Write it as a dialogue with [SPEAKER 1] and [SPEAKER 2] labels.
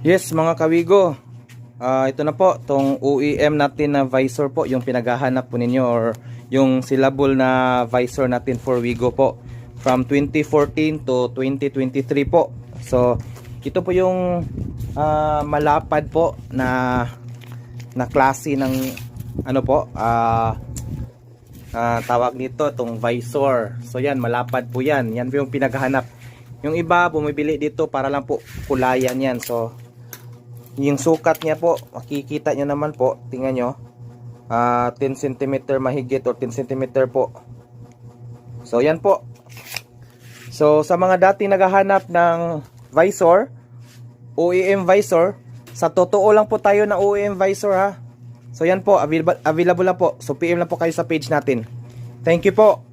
[SPEAKER 1] Yes mga kawigo, ito na po tong OEM natin na visor po, yung pinaghahanap po ninyo, or yung syllable na visor natin for Wigo po from 2014 to 2023 po. So ito po yung malapad po na klase ng ano po, tawag nito itong visor. So yan, malapad po yan, yan po yung pinaghahanap. Yung iba bumibili dito para lang po kulayan yan. So yung sukat niya po, makikita nyo naman po, tingnan nyo, 10 cm mahigit or 10 cm po. So yan po. So sa mga dating naghahanap ng visor, OEM visor, sa totoo lang po tayo na OEM visor ha. So yan po, available na po. So PM lang po kayo sa page natin. Thank you po.